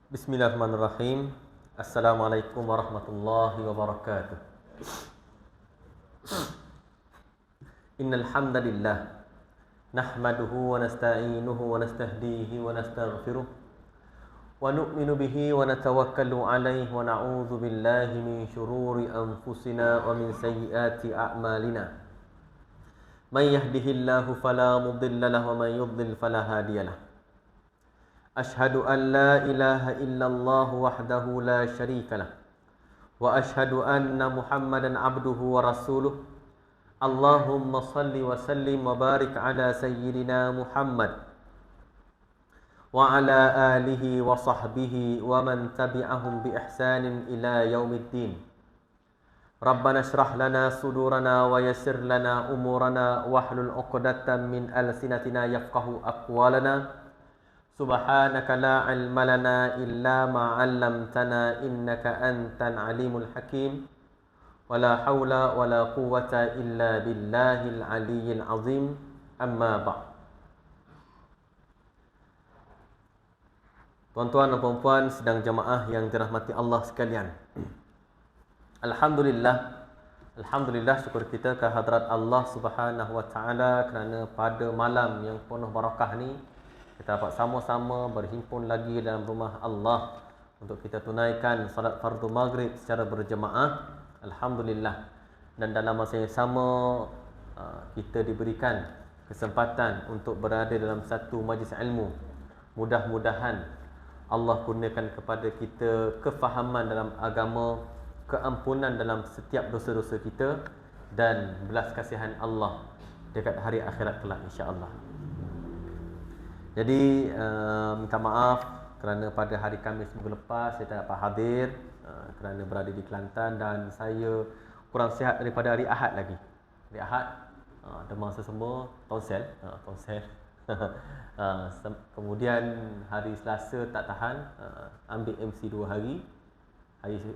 Bismillahirrahmanirrahim. Assalamualaikum warahmatullahi wabarakatuh. Innal hamdalillah nahmaduhu wa nasta'inuhu wa nastahdihi wa nastaghfiruh wa nu'minu bihi wa natawakkalu alayhi wa na'udzu billahi min shururi anfusina wa min sayyiati a'malina. May yahdihillahu fala mudilla lahu wa may yudlil fala hadiya lahu. أشهد أن لا إله إلا الله وحده لا شريك له وأشهد أن محمدا عبده ورسوله اللهم صل وسلم وبارك على سيدنا محمد وعلى آله وصحبه ومن تبعهم بإحسان إلى يوم الدين ربنا اشرح لنا صدورنا ويسر لنا أمورنا واحلل عقدة من ألسنتنا يفقه أقوالنا سبحانك لا علم لنا إلا ما علمتنا إنك أنت العليم الحكيم ولا حول ولا قوة إلا بالله العلي العظيم أما بعد. Tuan-tuan dan puan-puan sedang jemaah yang dirahmati Allah sekalian. Alhamdulillah syukur kita kehadrat Allah Subhanahu wa taala kerana pada malam yang penuh barakah ni kita dapat sama-sama berhimpun lagi dalam rumah Allah untuk kita tunaikan salat fardu maghrib secara berjemaah. Alhamdulillah. Dan dalam masa yang sama kita diberikan kesempatan untuk berada dalam satu majlis ilmu. Mudah-mudahan Allah kurniakan kepada kita kefahaman dalam agama, keampunan dalam setiap dosa-dosa kita dan belas kasihan Allah dekat hari akhirat kelak insya-Allah. Jadi minta maaf kerana pada hari Khamis minggu lepas saya tak dapat hadir kerana berada di Kelantan dan saya kurang sihat daripada hari Ahad lagi. Hari Ahad demam sesama, tonsel. Kemudian hari Selasa tak tahan, ambil MC 2 hari.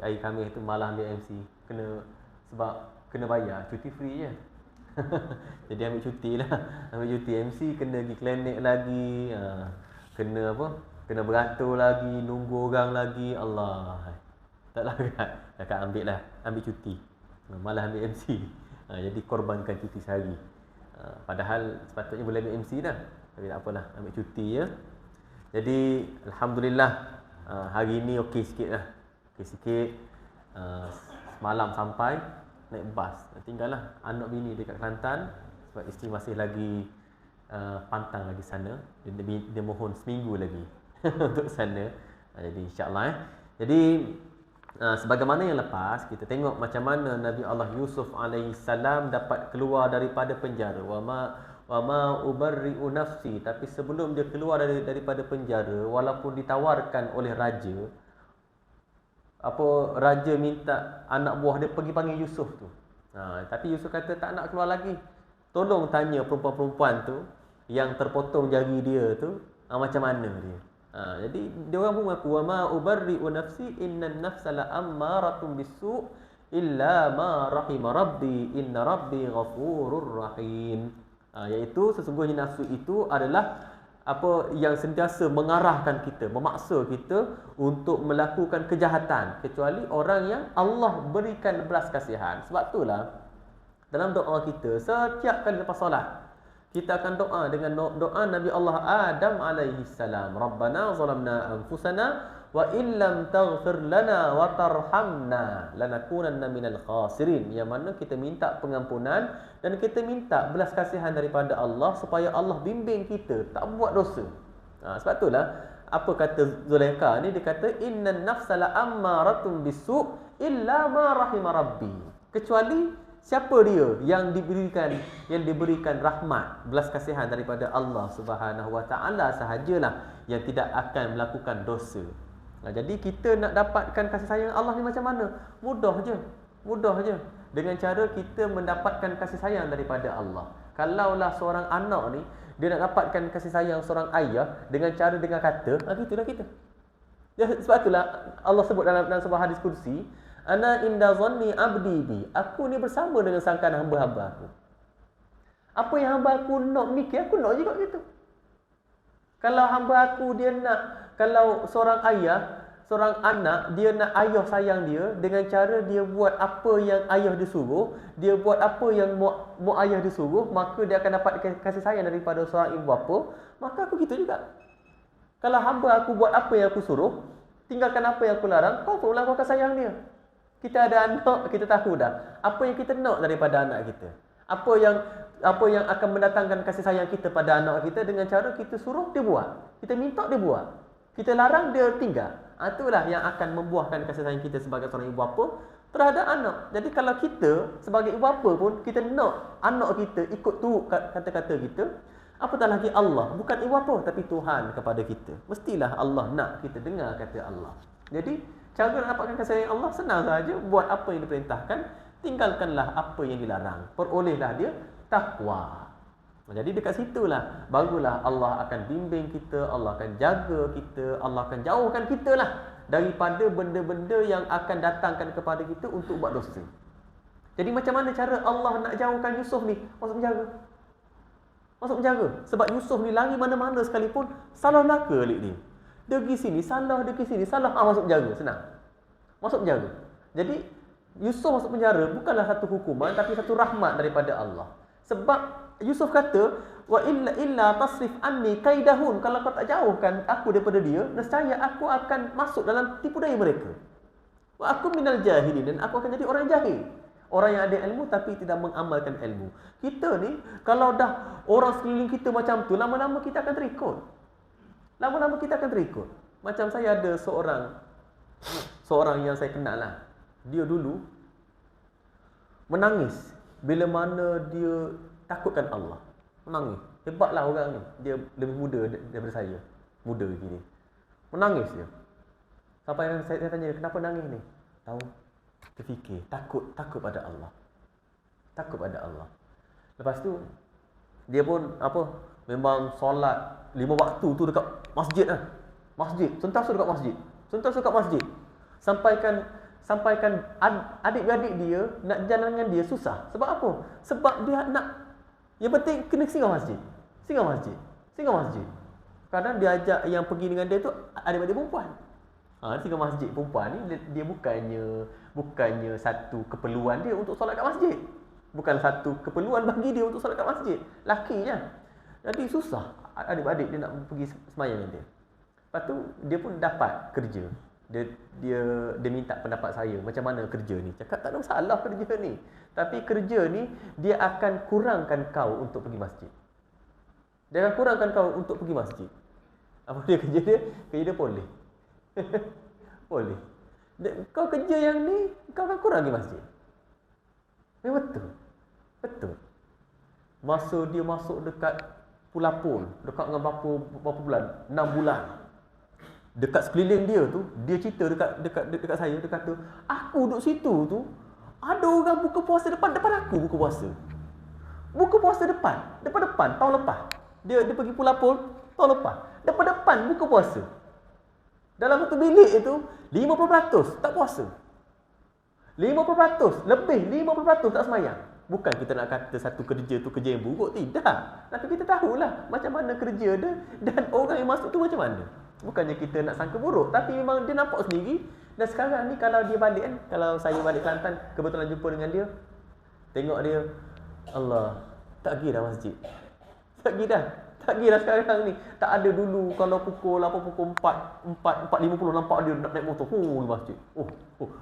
Hari Khamis tu malah ambil MC. Sebab kena bayar, cuti free je. Jadi ambil cuti lah. Ambil cuti MC, kena pergi klinik lagi, kena beratur lagi, nunggu orang lagi. Allah, tak larat. Cakap ambil cuti, malah ambil MC. Jadi korbankan cuti sehari. Padahal sepatutnya boleh ambil MC dah, tapi tak apalah, ambil cuti ya. Jadi Alhamdulillah hari ni okey sikit lah. Semalam sampai naik bas, tinggallah anak bini dekat Kelantan sebab isteri masih lagi pantang lagi sana. Dia mohon seminggu lagi untuk sana. Jadi insya-Allah Jadi sebagaimana yang lepas kita tengok macam mana Nabi Allah Yusuf alaihi salam dapat keluar daripada penjara. Wa ma ubarri'u nafsi, tapi sebelum dia keluar daripada penjara, walaupun ditawarkan oleh raja, raja minta anak buah dia pergi panggil Yusuf tu. Tapi Yusuf kata tak nak keluar lagi. Tolong tanya perempuan-perempuan tu yang terpotong jari dia tu macam mana dia. Jadi dia orang pun mengaku wa ma ubarri'u nafsi innan nafsa la ammaratun bisu' illa ma rahima rabbi inna rabbi ghafurur rahim. Iaitu sesungguhnya nafsu itu adalah yang sentiasa mengarahkan kita, memaksa kita untuk melakukan kejahatan, kecuali orang yang Allah berikan belas kasihan. Sebab itulah dalam doa kita setiap kali lepas solat kita akan doa dengan doa Nabi Allah Adam alaihi salam, Rabbana zalamna anfusana wa illam taghfir lana wa tarhamna lanakunanna minal khasirin. Yang mana kita minta pengampunan dan kita minta belas kasihan daripada Allah supaya Allah bimbing kita tak buat dosa. Sebab itulah apa kata Zulaikha ni, dia kata innan nafsa la ammaratun bisu' illa ma rahima rabbi. Kecuali siapa dia yang diberikan rahmat, belas kasihan daripada Allah Subhanahu wa taala sahajalah yang tidak akan melakukan dosa. Jadi kita nak dapatkan kasih sayang Allah ni macam mana? Mudah je. Dengan cara kita mendapatkan kasih sayang daripada Allah. Kalaulah seorang anak ni dia nak dapatkan kasih sayang seorang ayah dengan kata, gitulah kita. Sebab itulah Allah sebut dalam sebuah hadis kursi, ana inda zanni abdi bi. Aku ni bersama dengan sangkaan hamba-hamba aku. Apa yang hamba aku nak mikir, aku nak juga gitu. Kalau hamba aku dia nak, kalau seorang ayah seorang anak, dia nak ayah sayang dia dengan cara dia buat apa yang ayah dia suruh, dia buat apa yang mak ayah dia suruh, maka dia akan dapat kasih sayang daripada seorang ibu bapa. Maka aku gitu juga. Kalau hamba aku buat apa yang aku suruh, tinggalkan apa yang aku larang, confirmlah aku akan sayang dia. Kita ada anak, kita tahu dah apa yang kita nak daripada anak kita. Apa yang akan mendatangkan kasih sayang kita pada anak kita dengan cara kita suruh dia buat. Kita minta dia buat. Kita larang dia tinggal. Itulah yang akan membuahkan kasih sayang kita sebagai seorang ibu bapa terhadap anak. Jadi kalau kita sebagai ibu bapa pun kita nak anak kita ikut turut kata-kata kita, apatah lagi Allah, bukan ibu bapa tapi Tuhan kepada kita. Mestilah Allah nak kita dengar kata Allah. Jadi cara nak dapatkan kasih sayang Allah senang saja, buat apa yang diperintahkan, tinggalkanlah apa yang dilarang. Perolehlah dia takwa. Jadi dekat situlah barulah Allah akan bimbing kita, Allah akan jaga kita, Allah akan jauhkan kita lah daripada benda-benda yang akan datangkan kepada kita untuk buat dosa. Jadi macam mana cara Allah nak jauhkan Yusuf ni? Masuk penjara. Masuk penjara. Sebab Yusuf ni lari mana-mana sekalipun salah melaka alik dia. Dia pergi sini salah, dia pergi sini salah, masuk penjara. Senang. Masuk penjara. Jadi Yusuf masuk penjara bukanlah satu hukuman tapi satu rahmat daripada Allah. Sebab Yusuf kata, wa illa tasrif anni kaidahun, kalau kau tak jauhkan aku daripada dia, nescaya aku akan masuk dalam tipu daya mereka. Wa aku minal jahilin, dan aku akan jadi orang jahil. Orang yang ada ilmu tapi tidak mengamalkan ilmu. Kita ni kalau dah orang sekeliling kita macam tu, lama-lama kita akan terikut. Lama-lama kita akan terikut. Macam saya ada seorang yang saya kenal lah. Dia dulu menangis bila mana dia takutkan Allah. Menangis. Hebatlah orang ni. Dia lebih muda daripada saya. Muda lagi dia. Menangis dia. Sampai saya tanya, kenapa nangis ni? Tahu? Terfikir. Takut pada Allah. Takut pada Allah. Lepas tu, dia pun memang solat 5 waktu tu dekat masjid lah. Masjid. Sentiasa dekat masjid. Sentiasa dekat masjid. Sampaikan adik-adik dia nak jalan dengan dia susah. Sebab apa? Sebab dia nak, yang penting kena singgah masjid. Singgah masjid. Kadang dia ajak yang pergi dengan dia tu adik-adik perempuan. Singgah masjid perempuan ni dia bukannya satu keperluan dia untuk solat kat masjid. Bukan satu keperluan bagi dia untuk solat kat masjid. Lakinya. Jadi susah adik-adik dia nak pergi semayang dengan dia. Lepas tu dia pun dapat kerja. Dia minta pendapat saya, macam mana kerja ni? Cakap tak ada masalah kerja ni. Tapi kerja ni dia akan kurangkan kau untuk pergi masjid. Dia akan kurangkan kau untuk pergi masjid. Apa dia kerja dia? Kerja dia boleh. Boleh. Kau kerja yang ni, kau akan kurang pergi masjid. Betul. Masa dia masuk dekat Pulapul, dekat dengan berapa bulan? 6 bulan. Dekat sekeliling dia tu, dia cerita dekat saya, dia kata, aku duduk situ tu, ada orang buka puasa depan aku buka puasa. Buka puasa depan tahun lepas. Dia pergi Pulapul tahun lepas. Depan buka puasa. Dalam satu bilik itu 50% tak puasa. 50%, lebih 50% tak semayang. Bukan kita nak kata satu kerja tu kerja yang buruk, tidak. Tapi kita tahulah macam mana kerja dia dan orang yang masuk tu macam mana. Bukannya kita nak sangka buruk, tapi memang dia nampak sendiri. Dan sekarang ni kalau dia balik kan, kalau saya balik Kelantan, kebetulan jumpa dengan dia, tengok dia, Allah, tak pergi dah masjid. Tak pergi dah sekarang ni. Tak ada dulu kalau pukul 4.50 nampak dia nak naik motor di masjid.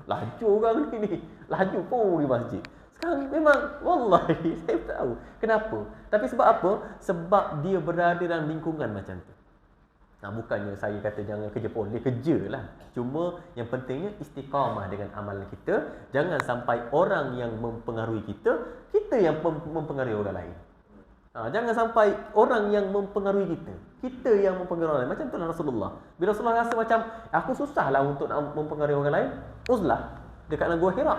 Laju orang ni. Laju di masjid. Sekarang memang wallahi saya tahu kenapa. Tapi sebab apa? Sebab dia berada dalam lingkungan macam tu. Bukannya saya kata jangan kerja boleh, kerjalah. Cuma yang pentingnya istiqamah dengan amalan kita. Jangan sampai orang yang mempengaruhi kita yang mempengaruhi orang lain. Jangan sampai orang yang mempengaruhi kita yang mempengaruhi orang lain. Macam itulah Rasulullah. Bila Rasulullah rasa macam aku susahlah untuk mempengaruhi orang lain, uzlah dekat dalam Gua Hira.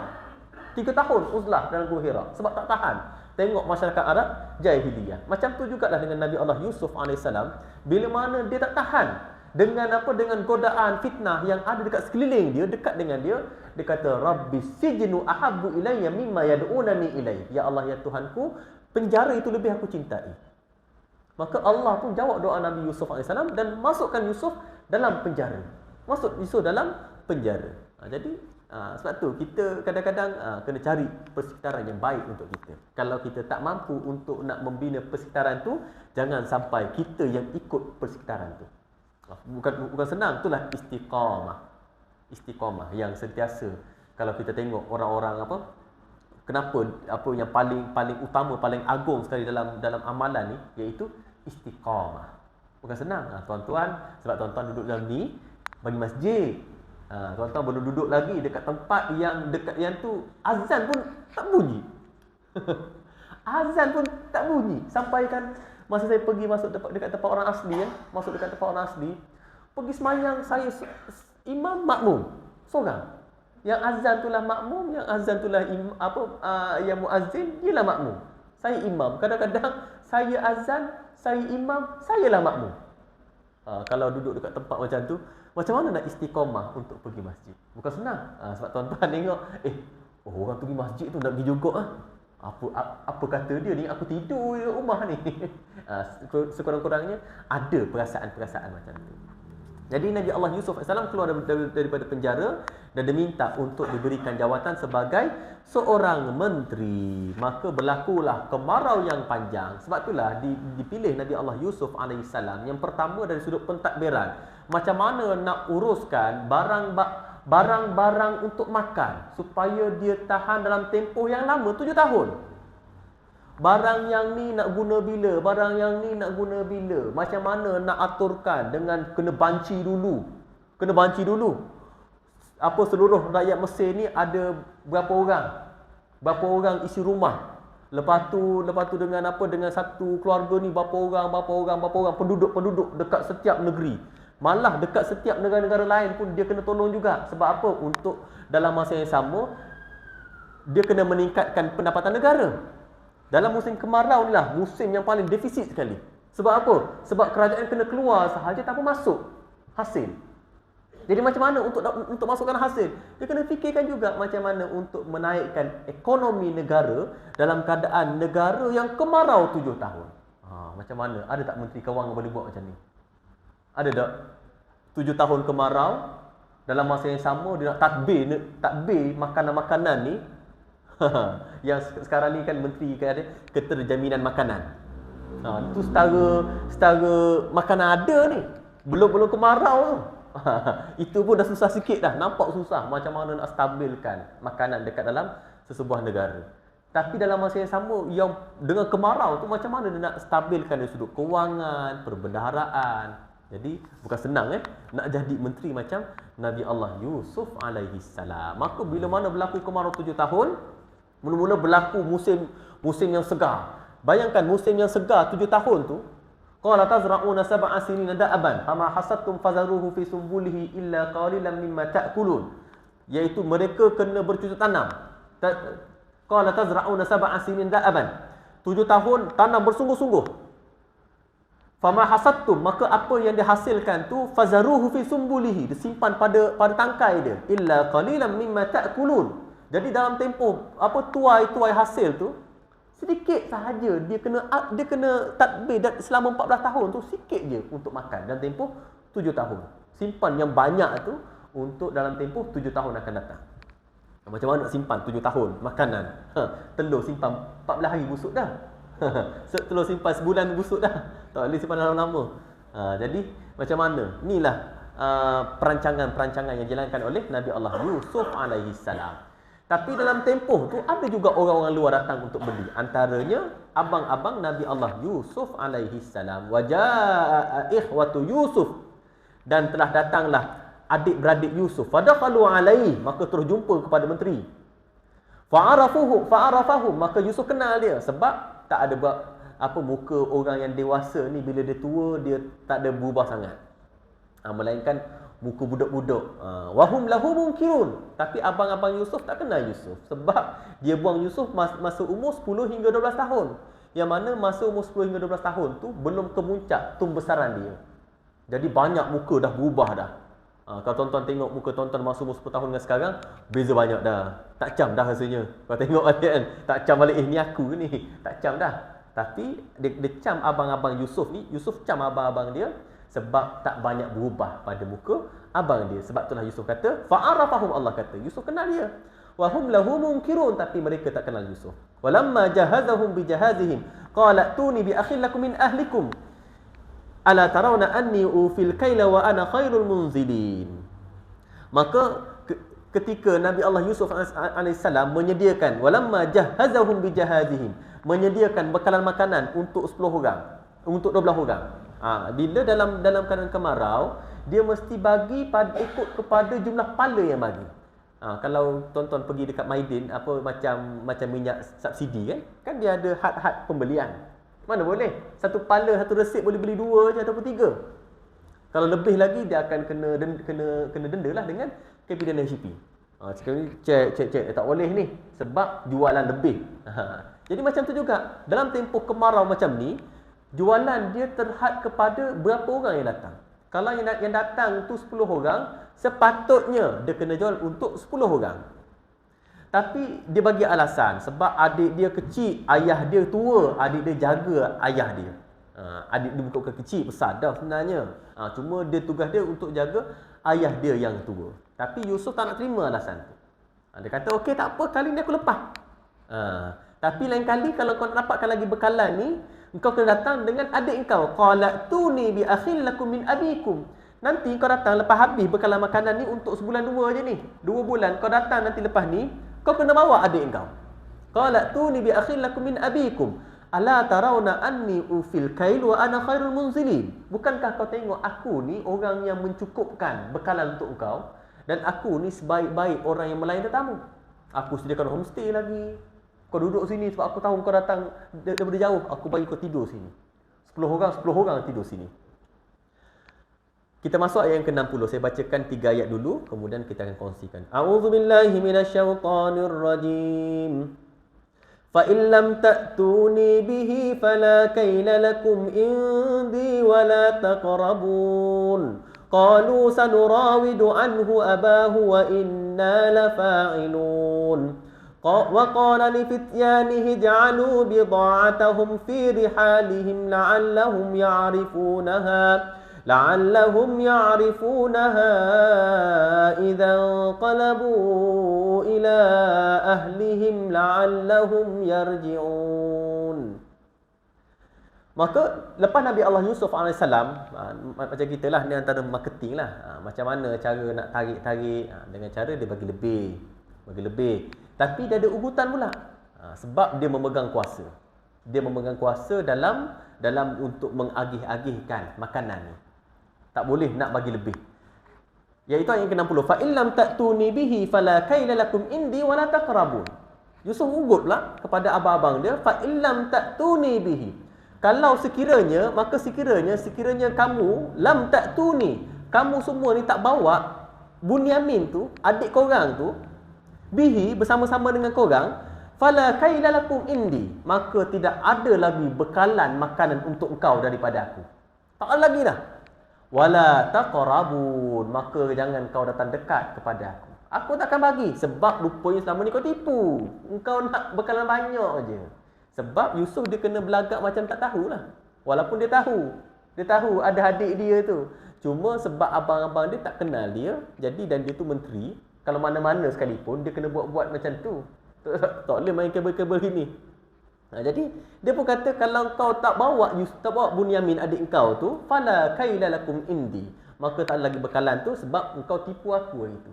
3 tahun uzlah dalam Gua Hira sebab tak tahan tengok masyarakat Arab jahiliyah. Macam tu jugalah dengan Nabi Allah Yusuf AS. Bila mana dia tak tahan dengan godaan fitnah yang ada dekat sekeliling dia, dekat dengan dia kata Rabbi sijnu ahabbu ilayya mimma yad'unani ilayhi. Ya Allah, ya Tuhanku, penjara itu lebih aku cintai. Maka Allah pun jawab doa Nabi Yusuf AS dan masukkan Yusuf dalam penjara. Masuk Yusuf dalam penjara. Jadi sebab tu kita kadang-kadang kena cari persekitaran yang baik untuk kita. Kalau kita tak mampu untuk nak membina persekitaran tu, jangan sampai kita yang ikut persekitaran tu. Bukan senang, itulah istiqamah. Istiqamah yang sentiasa. Kalau kita tengok orang-orang kenapa yang paling utama, paling agung sekali dalam amalan ni, iaitu istiqamah. Bukan senang. Tuan-tuan, sebab tuan-tuan duduk dalam ni bagi masjid. Tuan-tuan belum duduk lagi dekat tempat yang tu azan pun tak bunyi. Azan pun tak bunyi. Sampai kan masa saya pergi masuk dekat tempat orang asli pergi semayang, saya imam makmum seorang. Yang azan itulah makmum, yang azan itulah yang muazzin ialah makmum. Saya imam. Kadang-kadang saya azan, saya imam, sayalah makmum. Kalau duduk dekat tempat macam tu, macam mana nak istiqamah untuk pergi masjid? Bukan senang. Sebab tuan-tuan tengok, orang pergi masjid tu nak pergi juga apa kata dia ni, aku tidur di rumah ni. Sekurang-kurangnya ada perasaan-perasaan macam tu. Jadi Nabi Allah Yusuf AS keluar daripada penjara dan diminta untuk diberikan jawatan sebagai seorang menteri. Maka berlakulah kemarau yang panjang. Sebab itulah dipilih Nabi Allah Yusuf AS. Yang pertama dari sudut pentadbiran. Macam mana nak uruskan barang-barang untuk makan supaya dia tahan dalam tempoh yang lama, 7 tahun. Barang yang ni nak guna bila, barang yang ni nak guna bila. Macam mana nak aturkan dengan kena banci dulu. Seluruh rakyat Mesir ni ada berapa orang? Berapa orang isi rumah. Lepas tu dengan satu keluarga ni berapa orang penduduk dekat setiap negeri. Malah dekat setiap negara-negara lain pun dia kena tolong juga. Sebab apa? Untuk dalam masa yang sama dia kena meningkatkan pendapatan negara. Dalam musim kemarau ni lah musim yang paling defisit sekali. Sebab apa? Sebab kerajaan kena keluar sahaja tanpa masuk hasil. Jadi macam mana untuk masukkan hasil? Dia kena fikirkan juga macam mana untuk menaikkan ekonomi negara dalam keadaan negara yang kemarau 7 tahun. Macam mana? Ada tak Menteri Kewangan boleh buat macam ni? Ada tak? 7 tahun kemarau, dalam masa yang sama dia nak tadbir makanan-makanan ni. Yang sekarang ni kan menteri kan ada keterjaminan makanan. Itu setara makanan ada ni. Belum kemarau tu. Itu pun dah susah sikit dah. Nampak susah macam mana nak stabilkan makanan dekat dalam sesebuah negara. Tapi dalam masa yang sama, yang dengan kemarau tu macam mana dia nak stabilkan dari sudut kewangan, perbendaharaan. Jadi bukan senang nak jadi menteri macam Nabi Allah Yusuf alaihi salam. Maka bila mana berlaku kemarau 7 tahun, mula-mula berlaku musim yang segar. Bayangkan musim yang segar 7 tahun tu. Qala tazra'una sab'a sinina da'aban fama hasadtum fazaruhu fi sumbulihi illa qalilan mimma ta'kulun. Iaitu mereka kena bercocok tanam. Qala tazra'una sab'a sinina da'aban. 7 tahun tanam bersungguh-sungguh. Fama hasadtum, maka apa yang dihasilkan tu fazaruhu fi sumbulihi, disimpan pada tangkai dia. Illa qalilan mimma ta'kulun. Jadi dalam tempoh tuai hasil tu sedikit sahaja dia kena tadbir selama 14 tahun tu, sikit je untuk makan dalam tempoh 7 tahun. Simpan yang banyak tu untuk dalam tempoh 7 tahun akan datang. Macam mana nak simpan 7 tahun makanan? Telur simpan 14 hari busuk dah. Telur simpan sebulan busuk dah. Tak boleh simpan lama-lama. Jadi macam mana? Inilah perancangan-perancangan yang dijalankan oleh Nabi Allah Yusuf alaihi salam. Tapi dalam tempoh tu ada juga orang-orang luar datang untuk beli. Antaranya abang-abang Nabi Allah Yusuf alaihi salam. Wa jaa ikhwatu Yusuf, dan telah datanglah adik-beradik Yusuf. Fadakhalu alaihi, maka terus jumpa kepada menteri. Fa'arafahu, maka Yusuf kenal dia sebab tak ada muka orang yang dewasa ni bila dia tua dia tak ada berubah sangat. Melainkan muka budak-budak. Wahum lahu munkirun. Tapi abang-abang Yusuf tak kenal Yusuf. Sebab dia buang Yusuf masa umur 10 hingga 12 tahun. Yang mana masa umur 10 hingga 12 tahun tu belum kemuncak tumbesaran dia. Jadi banyak muka dah berubah dah. Kalau tuan-tuan tengok muka tuan-tuan masa umur 10 tahun dengan sekarang, beza banyak dah. Tak cam dah rasanya. Kalau tengok kan, tak cam balik, ni aku ni. Tak cam dah. Tapi dia cam abang-abang Yusuf ni. Yusuf cam abang-abang dia. sebab tak banyak berubah pada muka abang dia. Sebab itulah Yusuf kata, fa'arafahum, Allah kata, Yusuf kenal dia. Wa hum lahu munkirun, tapi mereka tak kenal Yusuf. Walamma jahazahum bijahazihim, qala tuni bi akhin lakum min ahlikum. Ala tarawna anni ufil kaila wa ana khairul munzilin. Maka ketika Nabi Allah Yusuf AS menyediakan, walamma jahazahum bijahazihim, menyediakan bekalan makanan untuk 10 orang, untuk 12 orang. Bila dalam keadaan kemarau, dia mesti bagi ikut kepada jumlah pala yang bagi. Kalau tuan-tuan pergi dekat Maidin, apa macam minyak subsidi kan dia ada had pembelian. Mana boleh satu pala, satu resip boleh beli 2 je ataupun 3. Kalau lebih lagi dia akan kena denda lah dengan Capital HCP. Sekarang ni cek tak boleh ni sebab jualan lebih. Jadi macam tu juga dalam tempoh kemarau macam ni, jualan dia terhad kepada berapa orang yang datang. Kalau yang datang tu 10 orang, sepatutnya dia kena jual untuk 10 orang. Tapi dia bagi alasan sebab adik dia kecil, ayah dia tua, adik dia jaga ayah dia. Adik dia bukan kecil, besar dah sebenarnya. Cuma dia tugas dia untuk jaga ayah dia yang tua. Tapi Yusuf tak nak terima alasan tu. Dia kata, okey tak apa, kali ni aku lepas. Tapi lain kali kalau kau nak dapatkan lagi bekalan ni, engkau kena datang dengan adik engkau. Qala tuni bi akhil lakum min abikum. Nanti kau datang lepas habis bekalan makanan ni untuk sebulan 2 je ni. 2 bulan kau datang nanti lepas ni, kau kena bawa adik engkau. Qala tuni bi akhil lakum min abikum. Ala tarawna anni ufil kail wa ana khairul munzilin. Bukankah kau tengok aku ni orang yang mencukupkan bekalan untuk engkau, dan aku ni sebaik-baik orang yang melayani tetamu. Aku sediakan homestay lagi. Kau duduk sini sebab aku tahu kau datang daripada jauh. Aku bagi kau tidur sini. 10 orang tidur sini. Kita masuk ayat yang ke-60. Saya bacakan 3 ayat dulu, kemudian kita akan kongsikan. A'udzubillahi minasyaitonirrajim. Fa in lam ta'tuni bihi fala kayla lakum indi wala taqrabun. Qalu sanurawidu anhu abahu wa inna lafa'ilun. وقال لفتيانه اجعلوا بضاعتهم في رحالهم لعلهم يعرفونها إذا انقلبوا إلى أهلهم لعلهم يرجعون. Maka lepas Nabi Allah Yusuf AS, macam kita lah, ni antara marketing lah, macam mana cara nak tarik dengan cara dia bagi lebih. Tapi dia ada ugutan pula. Sebab dia memegang kuasa. Dia memegang kuasa dalam untuk mengagih-agihkan makanan ni. Tak boleh nak bagi lebih. Iaitu ayat ke-60. Fa illam ta'tuni bihi fala kayla lakum indi wala taqrabun. Yusuf ugut pula kepada abang-abang dia, fa illam ta'tuni bihi. Kalau sekiranya kamu lam ta'tuni, kamu semua ni tak bawa Bunyamin tu, adik korang tu, bihi, bersama-sama dengan korang, fala kayla lakum indi, maka tidak ada lagi bekalan makanan untuk engkau daripada aku. Tak ada lagi dah. Wala taqrabun, maka jangan kau datang dekat kepada aku. Aku takkan bagi, sebab rupanya selama ni kau tipu. Engkau nak bekalan banyak je. Sebab Yusuf dia kena belagak macam tak tahulah. Walaupun dia tahu ada adik dia tu. Cuma sebab abang-abang dia tak kenal dia, jadi dan dia tu menteri, kalau mana-mana sekalipun, dia kena buat macam tu. Tak boleh main kabel-kabel gini. Jadi, dia pun kata, kalau kau tak bawa Bunyamin adik engkau tu, fala kayla lakum indi. Maka tak lagi bekalan tu, sebab engkau tipu aku hari tu.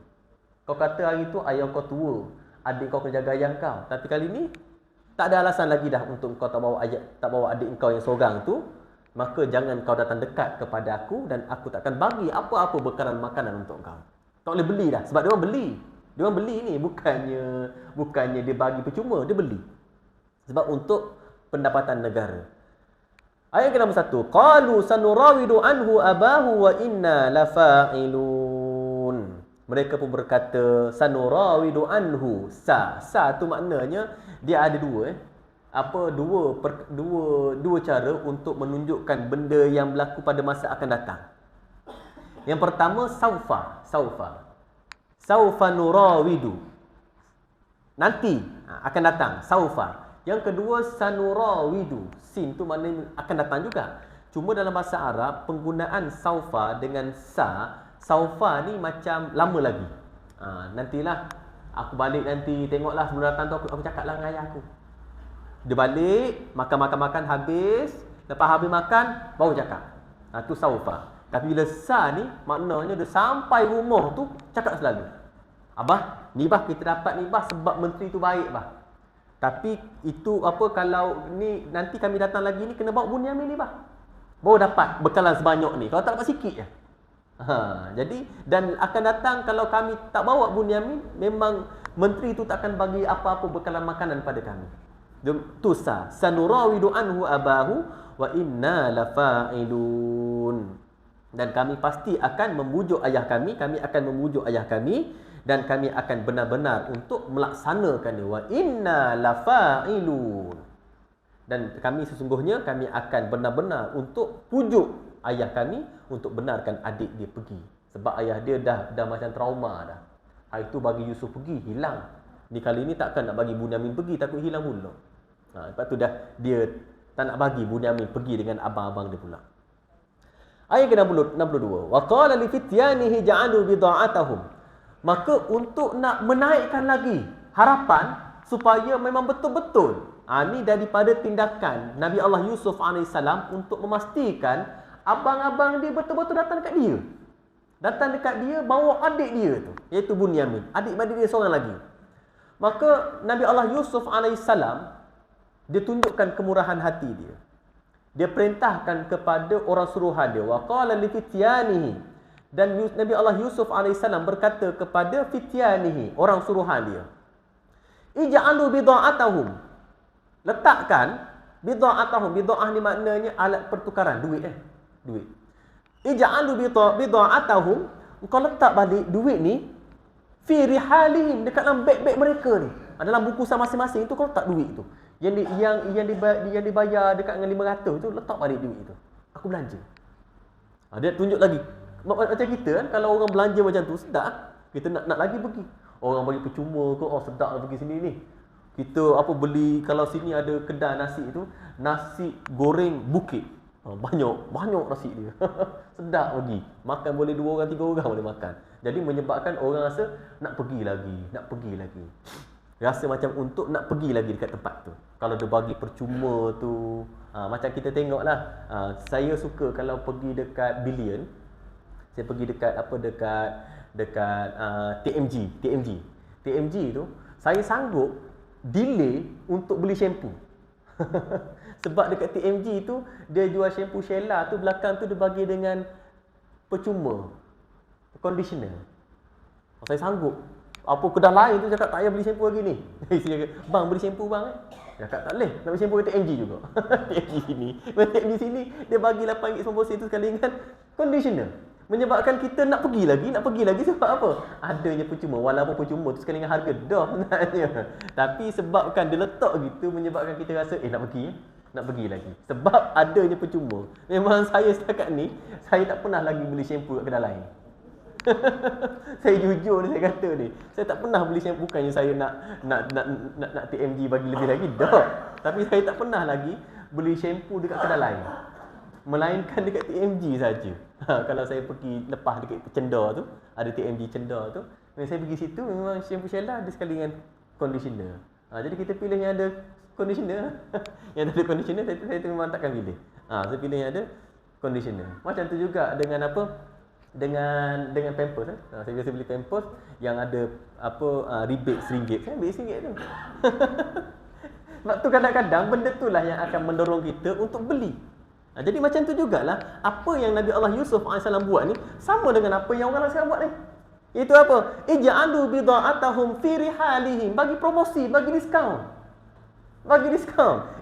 Kau kata hari tu, ayah kau tua, adik kau kena jaga ayah kau. Tapi kali ni, tak ada alasan lagi dah untuk kau tak bawa adik engkau yang seorang tu. Maka jangan kau datang dekat kepada aku, dan aku takkan bagi apa-apa bekalan makanan untuk kau. Tak boleh beli dah. Sebab dia orang beli ni. Bukannya dia bagi percuma. Dia beli. Sebab untuk pendapatan negara. Ayat ke-61. Qalu sanurawidu anhu abahu wa inna lafa'ilun. Mereka pun berkata, sanurawidu anhu. Sa tu maknanya, dia ada dua. Dua cara untuk menunjukkan benda yang berlaku pada masa akan datang. Yang pertama, saufa nurawidu. Nanti akan datang, saufa. Yang kedua, sanurawidu. Sin tu maknanya akan datang juga. Cuma dalam bahasa Arab, penggunaan saufa dengan sa, saufa ni macam lama lagi. Nantilah, aku balik nanti, tengoklah sebelum datang tu aku cakap lah dengan ayah aku. Dia balik, makan habis, lepas habis makan, baru cakap. Tu saufa. Tapi bila sa ni, maknanya dia sampai rumah tu, cakap selalu. Abah, ni bah kita dapat ni bah sebab menteri tu baik bah. Tapi itu apa, kalau ni nanti kami datang lagi ni, kena bawa Bunyamin ni bah. Baru dapat bekalan sebanyak ni. Kalau tak dapat sikit je. Jadi, dan akan datang kalau kami tak bawa Bunyamin, memang menteri tu tak akan bagi apa-apa bekalan makanan pada kami. Tu sa. Sanurawidu anhu abahu wa inna lafa'ilun. Dan kami pasti akan membujuk ayah kami akan membujuk ayah kami, dan kami akan benar-benar untuk melaksanakannya. Wa inna lafa'ilun. Dan kami sesungguhnya kami akan benar-benar untuk pujuk ayah kami untuk benarkan adik dia pergi. Sebab ayah dia dah macam trauma dah. Hari tu bagi Yusuf pergi, hilang. Ni kali ni takkan nak bagi Bunyamin pergi, takut hilang pula. Lepas tu dah dia tak nak bagi Bunyamin pergi dengan abang-abang dia pula. Ayat ke-62. Wa qala li fityanihi ja'alu bida'atahum. Maka untuk nak menaikkan lagi harapan supaya memang betul-betul, ini daripada tindakan Nabi Allah Yusuf AS untuk memastikan abang-abang dia betul-betul datang dekat dia. Datang dekat dia, bawa adik dia tu, iaitu Bunyamin. Adik-adik dia seorang lagi. Maka Nabi Allah Yusuf AS, dia tunjukkan kemurahan hati dia. Dia perintahkan kepada orang suruhan dia. Wa qala li fityanihi. Dan Nabi Allah Yusuf AS berkata kepada fityanihi, orang suruhan dia. Ij'alu bida'atahum. Letakkan bida'atahum. Bida'ah ni maknanya alat pertukaran, duit. Duit. Ij'alu bida'atahum. Kau letak balik duit ni fi rihalihim, dekat dalam beg-beg mereka ni. Dalam bukusan masing-masing tu kau letak duit tu. Yang dibayar dekat dengan 500 tu, letak balik duit tu. Aku belanja. Dia tunjuk lagi. Macam kita kan, kalau orang belanja macam tu, sedap. Kita nak lagi pergi. Orang bagi percuma ke, sedap lah pergi sini ni. Kita beli, kalau sini ada kedai nasi tu, nasi goreng bukit. Banyak nasi dia. Sedap pergi. Makan boleh 2 orang, 3 orang boleh makan. Jadi menyebabkan orang rasa nak pergi lagi. Rasa macam untuk nak pergi lagi dekat tempat tu. Kalau dia bagi percuma tu, macam kita tengoklah. Saya suka kalau pergi dekat Billion. Saya pergi dekat TMG tu, saya sanggup delay untuk beli shampoo. Sebab dekat TMG tu dia jual shampoo Sheila tu, belakang tu dia bagi dengan percuma conditioner. Saya sanggup. Kedai lain tu cakap tak payah beli shampoo lagi ni. Saya cakap, bang beli shampoo bang. Cakap tak boleh, nak beli shampoo kat TMG juga. TMG sini. TMG sini dia bagi RM8.90 tu sekali dengan conditioner. Menyebabkan kita nak pergi lagi sebab apa? Adanya percuma. Walaupun percuma tu sekali dengan harga dah sebenarnya. Tapi sebabkan dia letak gitu, menyebabkan kita rasa nak pergi lagi. Sebab adanya percuma. Memang saya setakat ni, saya tak pernah lagi beli shampoo kat kedai lain. Saya jujur ni, saya kata ni, saya tak pernah beli shampoo. Bukannya saya nak TMG bagi lebih lagi dah. Tapi saya tak pernah lagi beli shampoo dekat kedai lain, melainkan dekat TMG saja. Kalau saya pergi lepas dekat Cendar tu, ada TMG Cendar tu, saya pergi situ memang shampoo Sheila ada sekali dengan conditioner. Jadi kita pilih yang ada conditioner. Yang ada conditioner saya memang takkan pilih. Saya pilih yang ada conditioner. Macam tu juga dengan dengan Pampers. Saya biasa beli Pampers yang ada rebate RM1. Saya ambil RM1 tu. Sebab tu kadang-kadang benda itulah yang akan mendorong kita untuk beli. Jadi macam tu jugalah apa yang Nabi Allah Yusuf AS buat ni sama dengan apa yang orang sekarang buat ni. Itu apa? Ij'alu bida'atahum fi rihalihim, bagi promosi, bagi diskaun.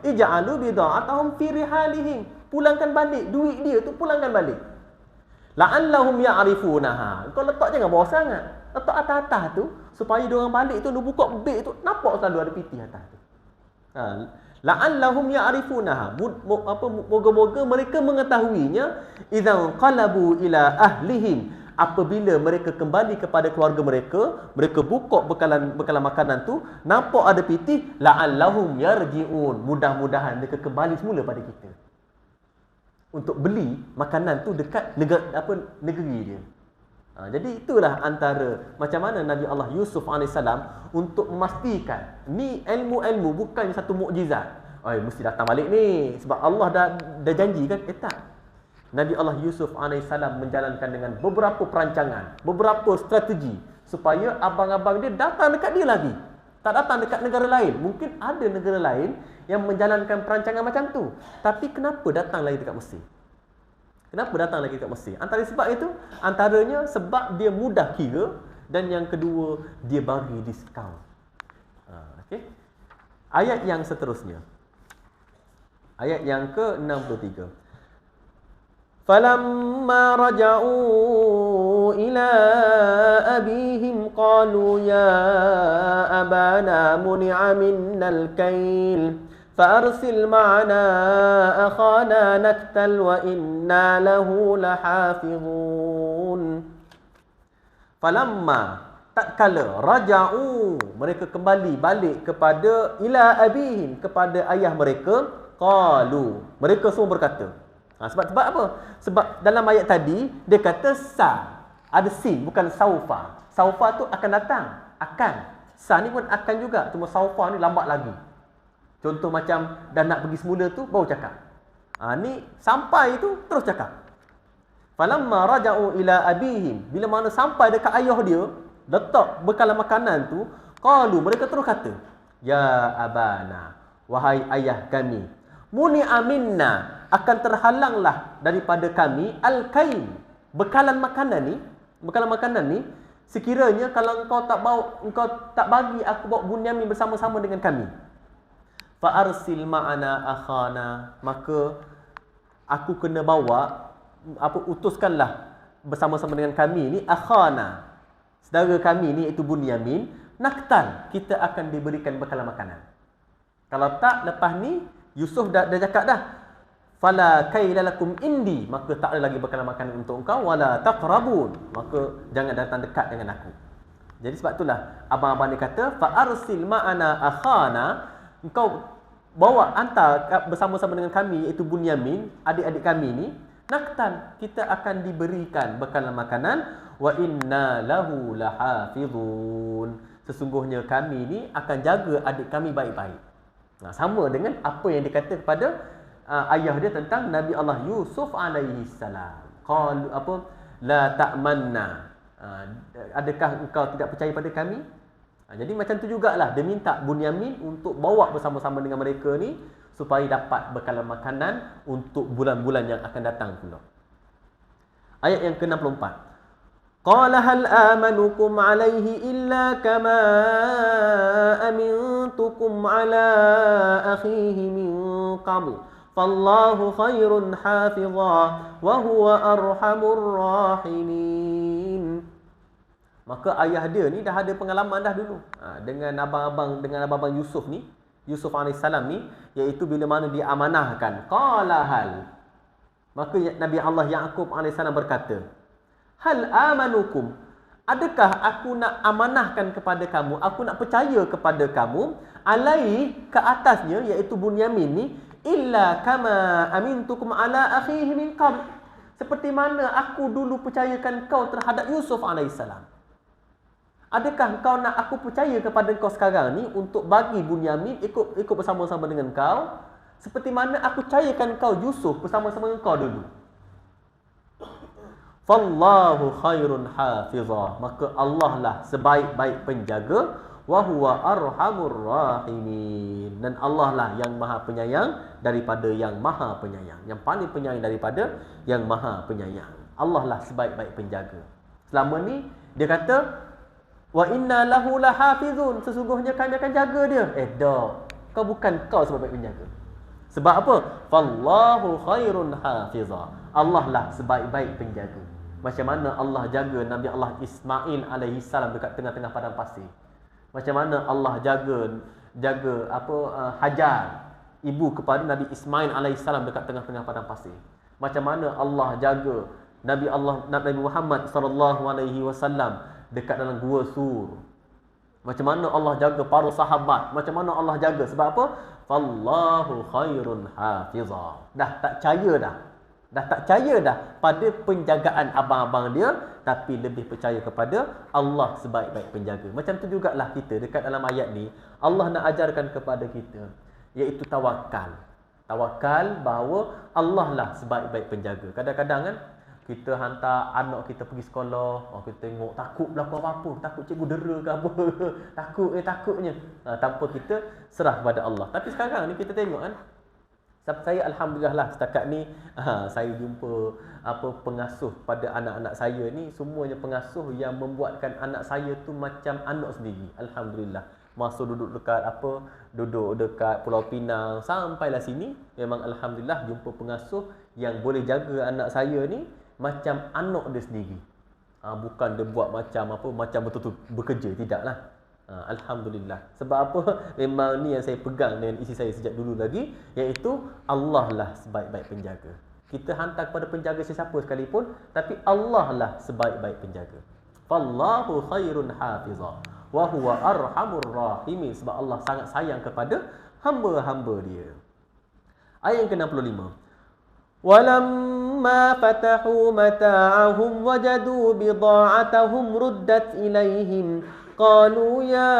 Ij'alu bida'atahum fi rihalihim, pulangkan balik duit dia tu, pulangkan balik. La'allahum ya'rifunaha. Kau letak jangan bawah sangat. Letak atas-atas tu supaya dia orang balik tu, dia buka beg tu nampak selalu ada piti atas tu. La'allahum ya'rifunaha. Moga-moga mereka mengetahuinya idzan qalabu ila ahlihim, apabila mereka kembali kepada keluarga mereka, mereka buka bekalan makanan tu, nampak ada piti, la'allahum yarji'un, mudah-mudahan mereka kembali semula pada kita. untuk beli makanan tu dekat negeri dia. Jadi itulah antara macam mana Nabi Allah Yusuf AS untuk memastikan ni ilmu-ilmu bukan satu mukjizat. Mesti datang balik ni sebab Allah dah janji kan? Tak. Nabi Allah Yusuf AS menjalankan dengan beberapa perancangan, beberapa strategi supaya abang-abang dia datang dekat dia lagi. Tak datang dekat negara lain. Mungkin ada negara lain yang menjalankan perancangan macam tu. Tapi kenapa datang lagi dekat Mesir? Kenapa datang lagi dekat Mesir? Antara sebab itu, antaranya sebab dia mudah kira dan yang kedua, dia bagi diskaun. Okay. Ayat yang seterusnya. Ayat yang ke-63. Falamma raja'u ila abihim qalu ya abana muni'a minnal kail فأرسل معنا أخانا نكتل وإنا له لحافظون. Falamma, tak kala raja'u, mereka kembali balik kepada ila abihim, kepada ayah mereka, qalu, mereka semua berkata. Sebab apa? Sebab dalam ayat tadi dia kata sa, ada sin, bukan saufa. Saufa tu akan datang, akan. Sa ni pun akan juga, cuma saufa ni lambat lagi. Contoh macam dah nak pergi semula tu baru cakap. Ni sampai tu terus cakap. Falamma raja'u ila abihim, bila mana sampai dekat ayah dia, letak bekalan makanan tu, qalu, mereka terus kata, ya abana, wahai ayah kami, muni'a minna, akan terhalanglah daripada kami al-kain, bekalan makanan ni, sekiranya kalau engkau tak bagi aku bawa Bunyamin bersama-sama dengan kami. Fa'arsil ma'ana akhana, maka aku kena bawa, utuskanlah bersama-sama dengan kami ni akhana, saudara kami ni iaitu Bunyamin, naktal, kita akan diberikan bekalan makanan. Kalau tak, lepas ni Yusuf dah cakap dah, fala kaila lakum indi, maka tak ada lagi bekalan makanan untuk engkau, wala taqrabun, maka jangan datang dekat dengan aku. Jadi sebab itulah abang-abang ni kata fa'arsil ma'ana akhana, engkau bawa, hantar bersama-sama dengan kami iaitu Bunyamin, adik-adik kami ni, naktan, kita akan diberikan bekalan makanan, wa inna lahu lahafizun, sesungguhnya kami ni akan jaga adik kami baik-baik. Sama dengan apa yang dikata kepada ayah dia tentang Nabi Allah Yusuf alaihi salam. Qalu la ta'manna, adakah engkau tidak percaya pada kami? Jadi macam tu jugalah, dia minta Bunyamin untuk bawa bersama-sama dengan mereka ni supaya dapat bekalan makanan untuk bulan-bulan yang akan datang pula. Ayat yang ke-64. Qala hal amanukum alaihi illa kama amintukum ala akhihi min qabl. Fallahu khairun hafiza wa huwa arhamur rahimin. Maka ayah dia ni dah ada pengalaman dah dulu dengan abang-abang Yusuf ni, Yusuf AS ni, iaitu bila mana dia amanahkan. Qala hal, maka Nabi Allah Yaqub AS berkata, hal amanukum, adakah aku nak amanahkan kepada kamu, aku nak percaya kepada kamu, alai, ke atasnya, iaitu Bunyamin ni, illa kama amintukum ala akhihi min qabl, seperti mana aku dulu percayakan kau terhadap Yusuf AS. Adakah kau nak aku percaya kepada kau sekarang ni untuk bagi Bunyamin ikut bersama-sama dengan kau, seperti mana aku percayakan kau Yusuf bersama-sama dengan kau dulu? Fallahu khairun hafizah, maka Allah lah sebaik-baik penjaga, wa huwa arhamur rahimin, dan Allah lah yang maha penyayang daripada yang maha penyayang, yang paling penyayang daripada yang maha penyayang. Allah lah sebaik-baik penjaga. Selama ni dia kata wa inna lahu lahafizun, sesungguhnya kami akan jaga dia. Kau bukan kau sebaik penjaga. Sebab apa? Fallahu khairun hafizah, Allah lah sebaik-baik penjaga. Macam mana Allah jaga Nabi Allah Ismail alaihi salam dekat tengah-tengah padang pasir. Macam mana Allah jaga Hajar, ibu kepada Nabi Ismail alaihi salam dekat tengah-tengah padang pasir. Macam mana Allah jaga Nabi Muhammad sallallahu alaihi wasallam dekat dalam gua Sur. Macam mana Allah jaga para sahabat, macam mana Allah jaga. Sebab apa? Fallahu khairun hafizah. Dah tak percaya dah. Dah tak percaya dah pada penjagaan abang-abang dia, tapi lebih percaya kepada Allah sebaik-baik penjaga. Macam tu jugalah kita dekat dalam ayat ni, Allah nak ajarkan kepada kita, iaitu tawakal. Tawakal bahawa Allah lah sebaik-baik penjaga. Kadang-kadang kan, kita hantar anak kita pergi sekolah, kita tengok takut berlaku apa-apa, takut cikgu dera ke apa, takutnya. Tanpa kita serah kepada Allah. Tapi sekarang ni kita tengok kan, saya alhamdulillah lah setakat ni saya jumpa pengasuh pada anak-anak saya ni, semuanya pengasuh yang membuatkan anak saya tu macam anak sendiri. Alhamdulillah. Masa duduk dekat Pulau Pinang sampailah sini, memang alhamdulillah jumpa pengasuh yang boleh jaga anak saya ni macam anak dia sendiri. Bukan dia buat macam betul-betul bekerja, tidaklah. Alhamdulillah. Sebab apa? Memang ni yang saya pegang dengan isi saya sejak dulu lagi, iaitu Allah lah sebaik-baik penjaga. Kita hantar kepada penjaga sesiapa sekalipun, tapi Allah lah sebaik-baik penjaga. Fallahu khairun hafiza wa huwa arhamur rahimin. Sebab Allah sangat sayang kepada hamba-hamba dia. Ayat yang ke-65. Walamma fatahu mata'ahum wajadu bida'atahum ruddat ilaihim قالوا يا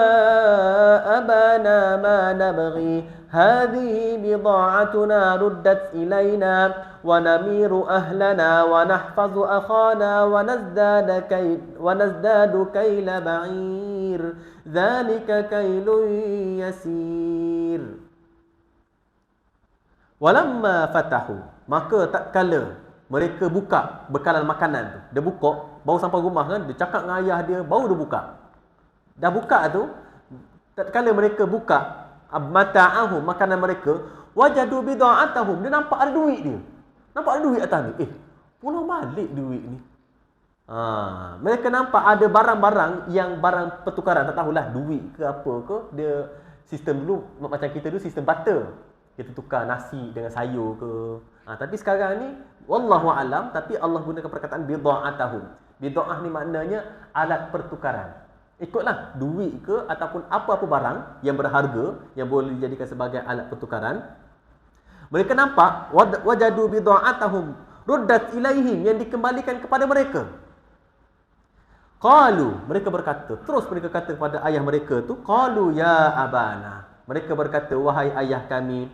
أبانا ما نبغي هذه بضاعتنا ردت إلينا ونمير أهلنا ونحفظ أخانا ونزداد كيل بعير ذلك كيل يسير. ولما فتحوا, maka tak kala mereka buka bekalan makanan tu. Dia buka, baru sampai rumah kan, dia cakap dengan ayah dia, baru dia buka. Dah buka tu, tatkala mereka buka mata'ahum, makanan mereka, wajadu bida'atahum, dia nampak ada duit dia. Nampak ada duit atas ni. Pulang balik duit ni. Mereka nampak ada barang-barang yang barang pertukaran, tak tahulah duit ke apa ke. Dia sistem dulu macam kita dulu sistem barter. Kita tukar nasi dengan sayur ke. Tapi sekarang ni wallahu alam, tapi Allah gunakan perkataan bida'atahum. Bida'ah ni maknanya alat pertukaran. Ikutlah duit ke ataupun apa-apa barang yang berharga yang boleh dijadikan sebagai alat pertukaran. Mereka nampak wajadu bida'atahum ruddat ilaihim, yang dikembalikan kepada mereka. Qalu, mereka berkata, terus mereka kata kepada ayah mereka tu, qalu ya abana. Mereka berkata, wahai ayah kami,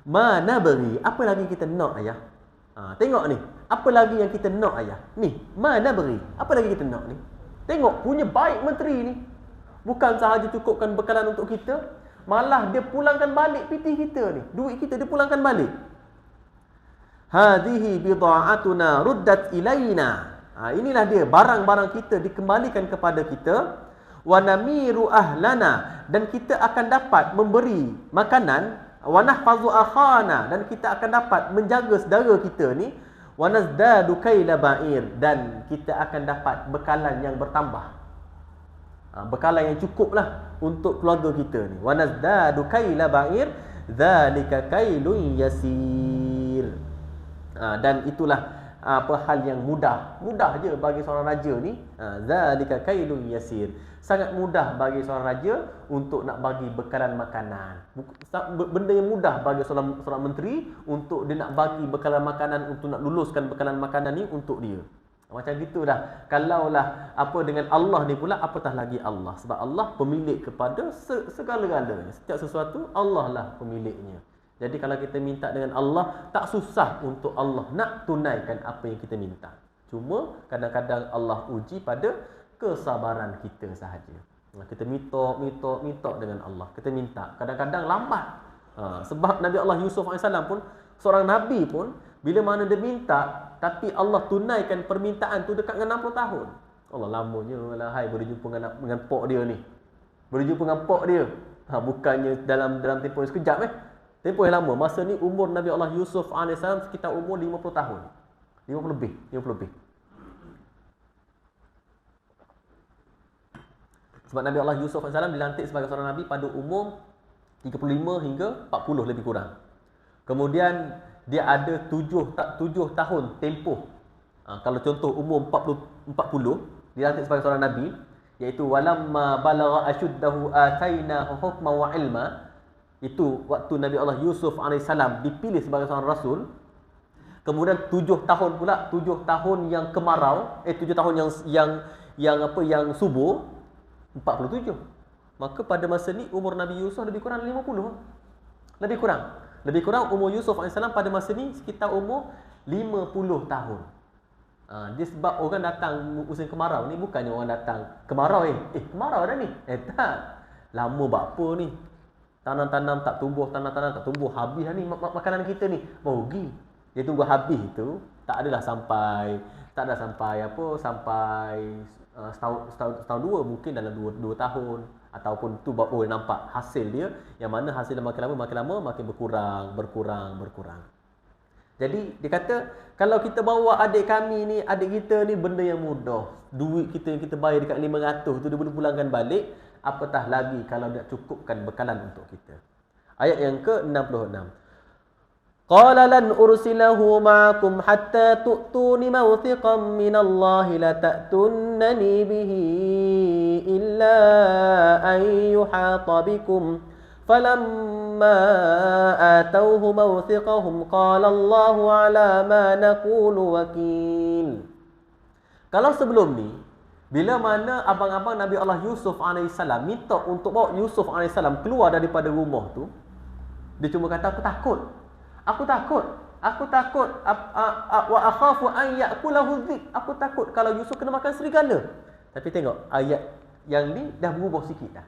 mana beri, apa lagi kita nak ayah? Tengok ni, apa lagi yang kita nak ayah? Ni, mana beri, apa lagi kita nak ni? Tengok, punya baik menteri ni. Bukan sahaja cukupkan bekalan untuk kita, malah dia pulangkan balik pitih kita ni. Duit kita dia pulangkan balik. Hadhihi bida'atuna ruddat ilaina. Inilah dia, barang-barang kita dikembalikan kepada kita. Wa namiru ahlana, dan kita akan dapat memberi makanan. Wa nahfazu akhana, dan kita akan dapat menjaga saudara kita ni. Wa nazdadu kaila ba'ir, dan kita akan dapat bekalan yang bertambah. Bekalan yang cukuplah untuk keluarga kita ni. Wa nazdadu kaila ba'ir dzalika kailun yasir. Dan itulah hal yang mudah je bagi seorang raja ni. Dzalika kailun yasir. Sangat mudah bagi seorang raja untuk nak bagi bekalan makanan. Benda yang mudah bagi seorang menteri untuk dia nak bagi bekalan makanan, untuk nak luluskan bekalan makanan ni untuk dia. Macam gitulah. Kalaulah dengan Allah ni pula, apatah lagi Allah. Sebab Allah pemilik kepada segala-galanya. Setiap sesuatu Allah lah pemiliknya. Jadi kalau kita minta dengan Allah, tak susah untuk Allah nak tunaikan apa yang kita minta. Cuma kadang-kadang Allah uji pada kesabaran kita sahaja. Kita minta dengan Allah. Kita minta. Kadang-kadang lambat. Sebab Nabi Allah Yusuf AS pun, seorang Nabi pun, bila mana dia minta, tapi Allah tunaikan permintaan tu dekat dengan 60 tahun. Allah lamanya lah, hai, boleh jumpa dengan pok dia ni. Boleh jumpa dengan pok dia. Bukannya dalam tempoh yang sekejap tempoh yang lama. Masa ni umur Nabi Allah Yusuf AS sekitar umur 50 tahun. 50 lebih. Sebab Nabi Allah Yusuf AS dilantik sebagai seorang Nabi pada umur 35 hingga 40 lebih kurang. Kemudian dia ada 7 tahun tempoh. Kalau contoh umur 40 dilantik sebagai seorang Nabi, iaitu walamma balagha ashuddahu atainahu hukman wa ilma. Itu waktu Nabi Allah Yusuf AS dipilih sebagai seorang Rasul. Kemudian 7 tahun pula, 7 tahun yang kemarau, 7 tahun yang subur, 47. Maka pada masa ni umur Nabi Yusuf lebih kurang 50. Lebih kurang umur Yusuf AS pada masa ni sekitar umur 50 tahun. Dia sebab orang datang musim kemarau ni bukannya orang datang kemarau kemarau dah ni. Tak. Lama apa ni? Tanam-tanam tak tumbuh, habis dah ni makanan kita ni. Rugi. Dia tunggu habis tu, tak adalah sampai setahun dua, mungkin dalam dua tahun ataupun tu baru nampak hasil dia, yang mana hasil dia makin lama makin berkurang. Jadi dia kata, kalau kita bawa adik kita ni benda yang mudah, duit kita yang kita bayar dekat 500 tu dia boleh pulangkan balik, apatah lagi kalau nak cukupkan bekalan untuk kita. Ayat yang ke-66. Qala lan ursilahu ma'akum hatta tu'tuni mawthiqan minallahi la ta'tunnani bihi illa an yuhata bikum. Falamma atawhu mawthiqahum qala Allahu ala ma naqulu wakil. Kalau sebelum ni, bila mana abang-abang Nabi Allah Yusuf AS minta untuk bawa Yusuf AS keluar daripada rumah tu, dia cuma kata, Aku takut. Wa akhafu an ya'kulahu dhib. Aku takut kalau Yusuf kena makan serigala. Tapi tengok ayat yang ni dah berubah sikit dah.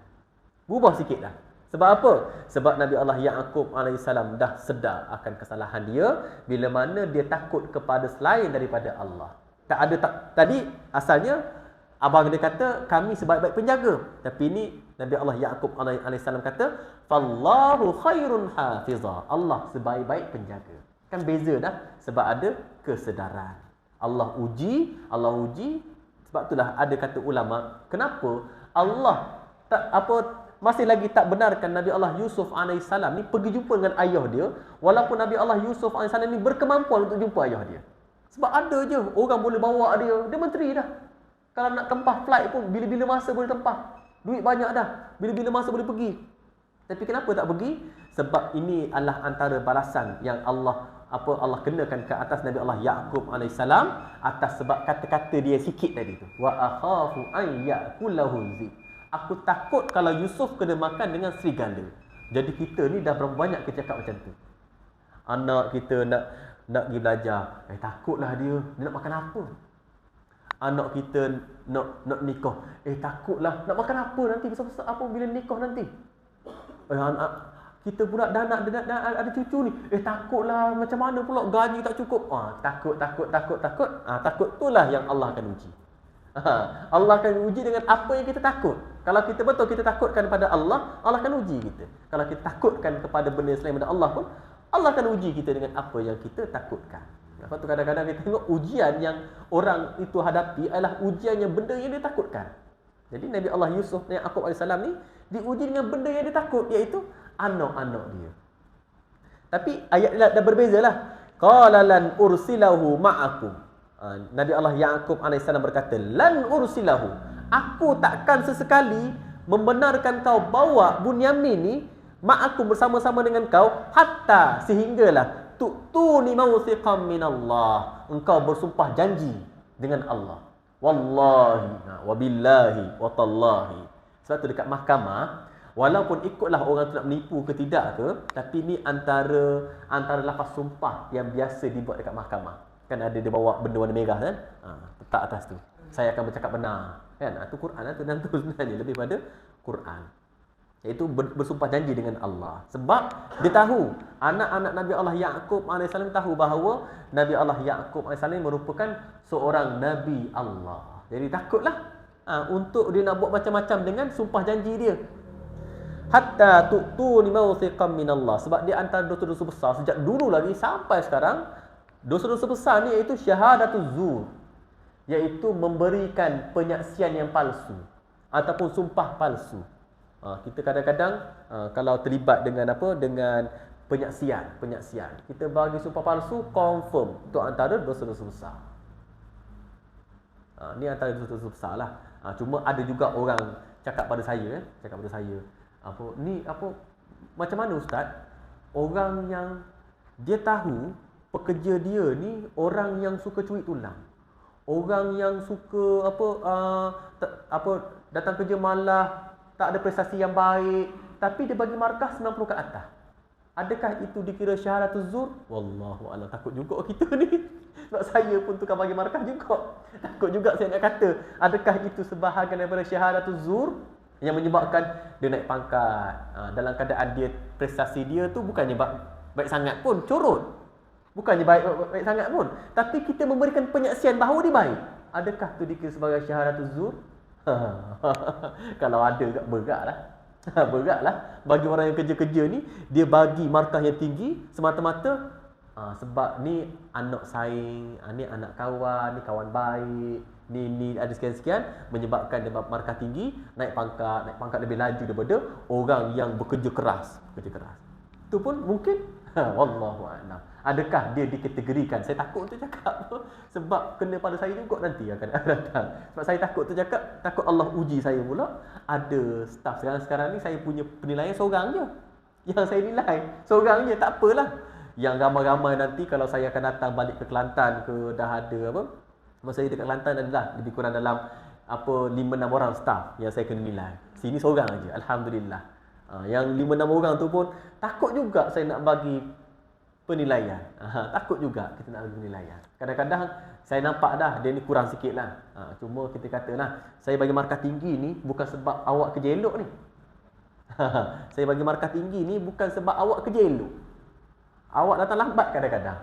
Sebab apa? Sebab Nabi Allah Ya'qub AS dah sedar akan kesalahan dia bila mana dia takut kepada selain daripada Allah. Tadi asalnya abang dia kata kami sebaik-baik penjaga. Tapi ni Nabi Allah Ya'qub AS kata, Fallahu khairun hafiza. Allah sebaik-baik penjaga. Kan beza dah. Sebab ada kesedaran. Allah uji. Sebab itulah ada kata ulama, kenapa Allah masih lagi tak benarkan Nabi Allah Yusuf AS ni pergi jumpa dengan ayah dia, walaupun Nabi Allah Yusuf AS ni berkemampuan untuk jumpa ayah dia. Sebab ada je orang boleh bawa dia menteri dah. Kalau nak tempah flight pun bila-bila masa boleh tempah. Duit banyak dah. Bila-bila masa boleh pergi. Tapi kenapa tak pergi? Sebab ini adalah antara balasan yang Allah kenakan ke atas Nabi Allah Ya'qub AS atas sebab kata-kata dia sikit tadi tu. Wa akhafu an ya'kulahu dhib. Aku takut kalau Yusuf kena makan dengan serigala. Jadi kita ni dah berapa banyak kita cakap macam tu. Anak kita nak pergi belajar, takutlah dia nak makan apa. Anak kita nak nikah, takutlah nak makan apa nanti, besar-besar apa bila nikah nanti. Anak kita pula dah nak ada cucu ni, takutlah macam mana pula gaji tak cukup. Takut. Takut itulah yang Allah akan uji. Allah akan uji dengan apa yang kita takut. Kalau kita betul kita takutkan kepada Allah, Allah akan uji kita. Kalau kita takutkan kepada benda selain daripada Allah pun, Allah akan uji kita dengan apa yang kita takutkan. Lepas tu kadang-kadang kita tengok ujian yang orang itu hadapi adalah ujian yang benda yang dia takutkan. Jadi Nabi Allah Yusuf Ya'qub AS ni diuji dengan benda yang dia takut, iaitu anak-anak dia. Tapi ayat dah berbezalah. Qala lan ursilahu ma'akum. Nabi Allah Ya'qub AS berkata, lan ursilahu. Aku takkan sesekali membenarkan kau bawa Bunyamin ni ma'akum bersama-sama dengan kau hatta sehinggalah tu'tuni mawthiqan minallah. Engkau bersumpah janji dengan Allah. Wallahi, wabillahi, watallahi. Sebab tu dekat mahkamah, walaupun ikutlah orang tu nak menipu ke tidak ke, tapi ni antara lafaz sumpah yang biasa dibuat dekat mahkamah. Kan ada dia bawa benda warna merah kan? Letak atas tu. Saya akan bercakap benar. Kan? Itu Quran tu, dan tu sebenarnya lebih pada Quran. Iaitu bersumpah janji dengan Allah. Sebab dia tahu, anak-anak Nabi Allah Ya'qub AS tahu bahawa Nabi Allah Ya'qub AS merupakan seorang Nabi Allah. Jadi takutlah untuk dia nak buat macam-macam dengan sumpah janji dia. Hatta tu'tuni mawthiqan minallah. Sebab dia antara dosa-dosa besar sejak dulu lagi sampai sekarang. Dosa-dosa besar ni iaitu syahadatuz zur, iaitu memberikan penyaksian yang palsu ataupun sumpah palsu. Kita kadang-kadang kalau terlibat dengan dengan penyaksian, kita bagi sumpah palsu, confirm itu antara dosa-dosa besar. Ni antara dosa-dosa besar lah. Cuma ada juga orang cakap pada saya, macam mana ustaz, orang yang dia tahu pekerja dia ni orang yang suka curi tulang. Orang yang suka datang kerja malas, tak ada prestasi yang baik, tapi dia bagi markah 90 ke atas. Adakah itu dikira syahadatul zur? Wallahu a'lam. Takut juga kita ni. Sebab saya pun tukar bagi markah juga. Takut juga saya nak kata, adakah itu sebahagian daripada syahadatul zur yang menyebabkan dia naik pangkat? Dalam keadaan dia, prestasi dia tu bukannya baik sangat pun, corot. Bukannya baik sangat pun, tapi kita memberikan penyaksian bahawa dia baik. Adakah tu dikira sebagai syahadatul zur? Kalau ada, beratlah. Beratlah bagi orang yang kerja-kerja ni, dia bagi markah yang tinggi semata-mata sebab ni anak saing, ni anak kawan, ni kawan baik, ni ada sekian-sekian, menyebabkan dia markah tinggi, naik pangkat lebih laju daripada orang yang bekerja keras. Itu pun mungkin wallahu a'lam. Adakah dia dikategorikan? Saya takut untuk cakap sebab kena pada saya juga nanti akan datang. Sebab saya takut untuk cakap, takut Allah uji saya pula. Ada staff sekarang ni saya punya penilaian seorang je. Yang saya nilai seorang je, tak apalah. Yang ramai-ramai nanti kalau saya akan datang balik ke Kelantan ke, dah ada masa saya dekat Kelantan adalah lebih kurang dalam 5-6 orang staff yang saya kena nilai. Sini seorang je, alhamdulillah. Yang 5-6 orang tu pun takut juga saya nak bagi penilaian. Takut juga kita nak bagi penilaian. Kadang-kadang saya nampak dah dia ni kurang sikit lah. Cuma kita katalah, saya bagi markah tinggi ni bukan sebab awak kerja elok ni. Saya bagi markah tinggi ni bukan sebab awak kerja elok. Awak datang lambat kadang-kadang.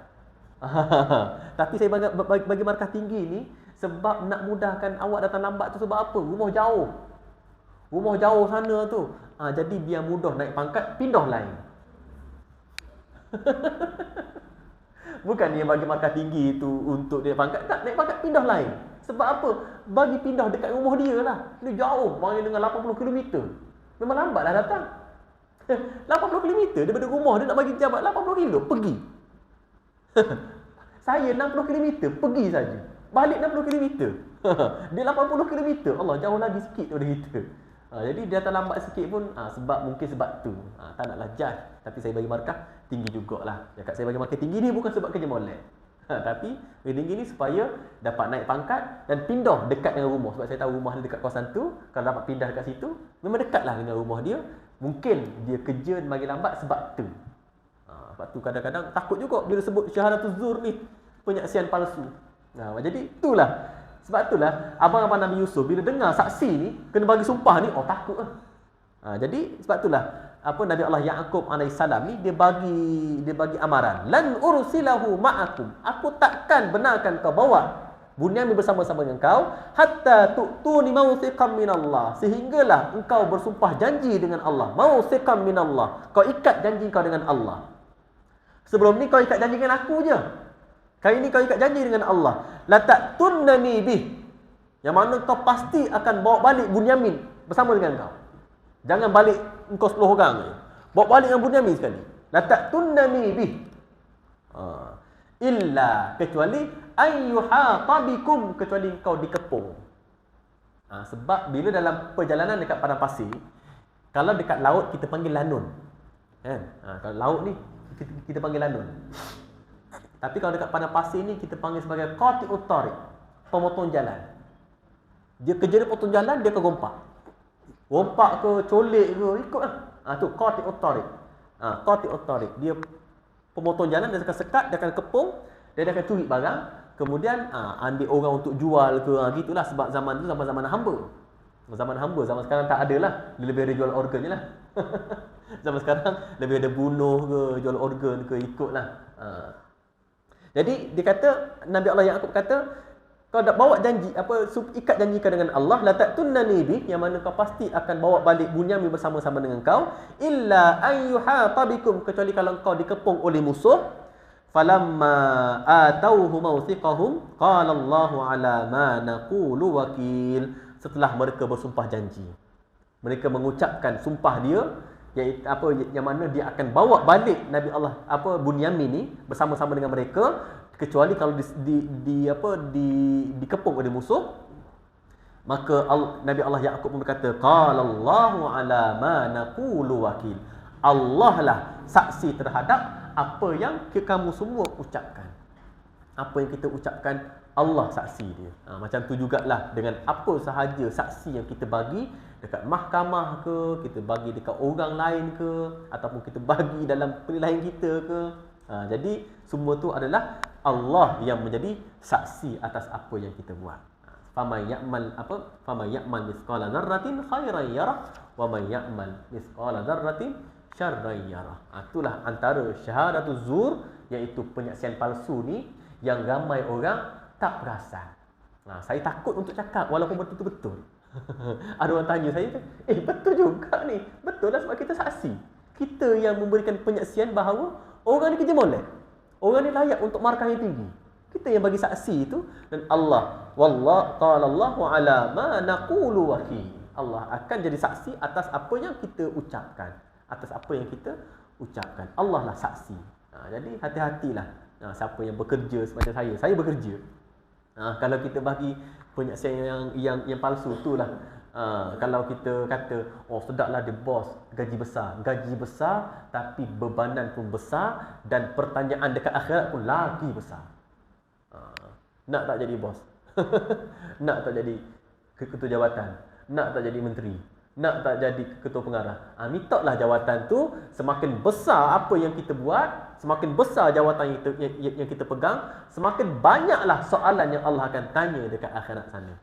Tapi saya bagi markah tinggi ni sebab nak mudahkan awak datang lambat tu. Sebab apa? Rumah jauh sana tu. Jadi biar mudah naik pangkat, pindah lain. Bukan dia bagi markah tinggi tu untuk dia pangkat, tak, naik pangkat pindah lain. Sebab apa? Bagi pindah dekat rumah dia lah. Dia jauh, main dengan 80 km. Memang lambatlah datang. 80 km daripada rumah dia nak bagi jabat 80 km pergi. Saya 60 km pergi saja. Balik 60 km. Dia 80 km. Allah, jauh lagi sikit daripada kita. Jadi dia datang lambat sikit pun mungkin sebab tu. Tak naklah judge, tapi saya bagi markah tinggi jugalah. Cakap saya bagi markah tinggi ni bukan sebab kerja molek. Tapi markah tinggi ni supaya dapat naik pangkat dan pindah dekat dengan rumah. Sebab saya tahu rumah dia dekat kawasan tu. Kalau dapat pindah dekat situ, memang dekatlah dengan rumah dia. Mungkin dia kerja bagi lambat sebab tu. Sebab tu kadang-kadang takut juga bila sebut syahadatul zur ni, penyaksian palsu. Jadi itulah. Sebab itulah abang-abang Nabi Yusuf bila dengar saksi ni kena bagi sumpah ni, takut lah. Jadi sebab itulah Nabi Allah Yaqub alaihissalam ni dia bagi amaran, lan ursilahu ma'akum, aku takkan benarkan kau bawa Bunyamin bersama-sama dengan kau hatta tu'tuni mawthiqan minallah, sehinggalah engkau bersumpah janji dengan Allah. Mawthiqan minallah, kau ikat janji kau dengan Allah. Sebelum ni kau ikat janji dengan aku je. Kali ni kau ikat janji dengan Allah. La ta'tunnani bih, yang mana kau pasti akan bawa balik Bunyamin bersama dengan kau. Jangan balik engkau 10 orang je. Bawa balik dengan Bunyamin sekali. La ta'tunnani bih. Illa, kecuali ayyuhata bikum, kecuali engkau dikepung. Sebab bila dalam perjalanan dekat padang pasir, kalau dekat laut kita panggil lanun, kan? Kalau laut ni kita panggil lanun. Tapi kalau dekat padang pasir ni kita panggil sebagai qati'ut tariq, pemotong jalan. Dia kerja dia potong jalan, dia akan rompak ke, colek ke, ikutlah. Tu qati'ut tariq. Qati'ut tariq, dia pemotong jalan, dia akan sekat, dia akan kepung, dia akan curi barang, kemudian ambil orang untuk jual ke, gitulah. Sebab zaman tu zaman hamba. Zaman sekarang tak ada lah, dia lebih ada jual organ je lah. Zaman sekarang lebih ada bunuh ke, jual organ ke, ikutlah. Jadi dia kata, Nabi Allah Yaqub kata, kau dah bawa janji, ikat janji kau dengan Allah, la ta'tunnani bi, yang mana kau pasti akan bawa balik Bunyamin bersama-sama dengan kau, illa ayyuhata bikum, kecuali kalau kau dikepung oleh musuh. Falamma atauhu mawthiqahum qala Allahu ala ma naqulu wakil. Setelah mereka bersumpah janji, mereka mengucapkan sumpah dia, iaitu yang mana dia akan bawa balik Nabi Allah Bunyamin ni bersama-sama dengan mereka, kecuali kalau dikepung oleh musuh. Maka Nabi Allah Yaqub pun berkata, qala Allahu ala ma naqulu wakil. Allah lah saksi terhadap apa yang kamu semua ucapkan. Apa yang kita ucapkan, Allah saksi dia. Macam tu jugalah dengan apa sahaja saksi yang kita bagi dekat mahkamah ke, kita bagi dekat orang lain ke, ataupun kita bagi dalam penilaian kita ke. Jadi semua tu adalah Allah yang menjadi saksi atas apa yang kita buat. Faman ya'mal mithqala dzarratin khairan yarah wa man ya'mal mithqala dzarratin syarran yarah. Itulah antara syahadatuz zur, iaitu penyaksian palsu ni yang ramai orang tak perasan. Saya takut untuk cakap walaupun betul-betul. Ada orang tanya saya, betul juga ni. Betul lah, sebab kita saksi. Kita yang memberikan penyaksian bahawa orang ni kerja molek. Orang ni layak untuk markah yang tinggi. Kita yang bagi saksi itu. Dan Allah, qala Allahu ala ma naqulu wakil. Allah akan jadi saksi atas apa yang kita ucapkan. Atas apa yang kita ucapkan. Allah lah saksi. Jadi hati-hatilah. Siapa yang bekerja macam saya bekerja. Kalau kita bagi penyaksian yang palsu, itulah. Kalau kita kata, sedaplah dia bos, gaji besar tapi bebanan pun besar dan pertanyaan dekat akhirat pun lagi besar. Nak tak jadi bos? Nak tak jadi ketua jawatan? Nak tak jadi menteri? Nak tak jadi ketua pengarah? Mintalah jawatan tu. Semakin besar apa yang kita buat, semakin besar jawatan yang kita pegang, semakin banyaklah soalan yang Allah akan tanya dekat akhirat sana.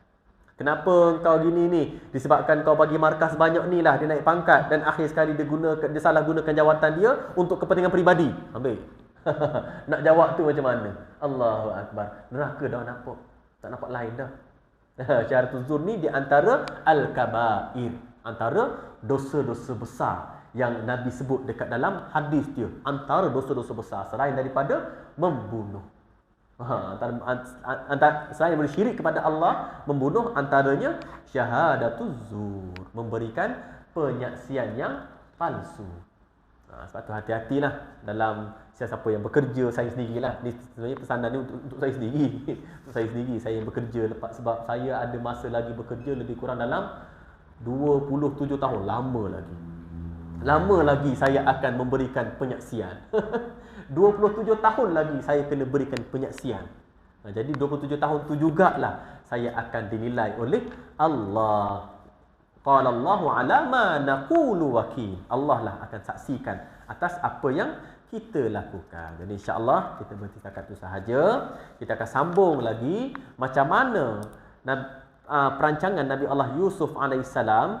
Kenapa kau gini ni? Disebabkan kau bagi markah sebanyak ni lah, dia naik pangkat dan akhir sekali dia salah gunakan jawatan dia untuk kepentingan peribadi. Ambil. Nak jawab tu macam mana? Allahu Akbar. Neraka dah nampak. Tak nampak lain dah. Syahadatuz zur ni di antara al-kabair, antara dosa-dosa besar yang Nabi sebut dekat dalam hadis dia. Antara dosa-dosa besar selain daripada membunuh. Selain daripada syirik kepada Allah, membunuh, antaranya syahadatuz zur, memberikan penyaksian yang palsu. Sebab tu hati-hatilah dalam siapa yang bekerja. Saya sendirilah. Ni sebenarnya pesanan ni untuk saya sendiri. Untuk saya sendiri, saya yang bekerja, sebab saya ada masa lagi bekerja lebih kurang dalam 27 tahun. Lama lagi saya akan memberikan penyaksian. 27 tahun lagi saya kena berikan penyaksian. Jadi 27 tahun tu jugalah saya akan dinilai oleh Allah. Qala Allahu ala ma naqulu wakil. Allah lah akan saksikan atas apa yang kita lakukan. Jadi insya-Allah kita berhenti setakat itu sahaja. Kita akan sambung lagi macam mana perancangan Nabi Allah Yusuf alaihissalam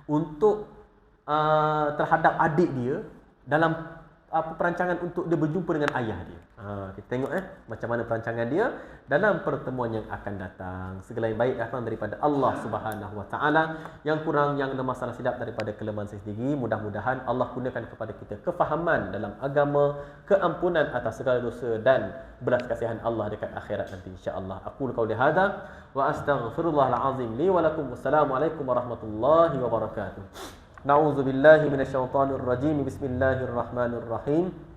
untuk terhadap adik dia dalam perancangan untuk dia berjumpa dengan ayah dia. Kita tengok macam mana perancangan dia dalam pertemuan yang akan datang. Segala yang baik datang daripada Allah Subhanahu Wa Taala. Yang kurang, yang ada masalah silap daripada kelemahan saya sendiri, mudah-mudahan Allah gunakan kepada kita kefahaman dalam agama, keampunan atas segala dosa dan belas kasihan Allah dekat akhirat nanti insya-Allah. Aqulu qauli hadza wa astaghfirullahal azim li wa lakum. Wassalamualaikum warahmatullahi wabarakatuh. Na'udzubillahi minasyaitonir rajim. Bismillahirrahmanirrahim.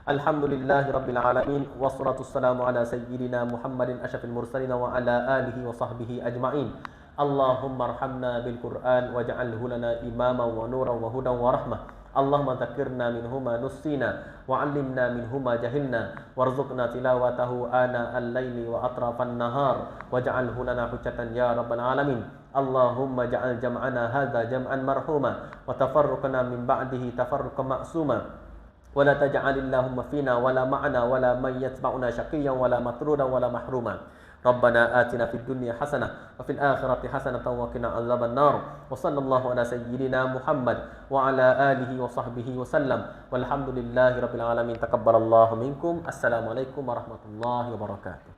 Alhamdulillahi rabbil alamin wassalatu wassalamu ala sayyidina Muhammadin asyrafil mursalin wa ala alihi wa sahbihi ajma'in. Allahumma arhamna bil Qur'an waj'alhu lana imaman wa nuran wa hudan wa rahmah. Allahumma dzakirna minhu ma nussina wa 'allimna minhu ma jahilna warzuqna tilawatahu ana al-laili wa atrafan nahar waj'alhu lana hujjatan ya rabbal alamin. Allahumma ja'al jam'ana hadza jam'an marhuma wa tafarruqna min ba'dihi tafarruqan ma'suma. ولا تجعل اللهم فينا ولا معنا ولا من يتبعنا شقيا ولا مطرودا ولا محروما. ربنا آتنا في الدنيا حسنة وفي الآخرة حسنة وقنا عذاب النار. وصلى الله على سيدنا محمد وعلى آله وصحبه وسلم والحمد لله رب العالمين. تقبل الله منكم. السلام عليكم ورحمة الله وبركاته.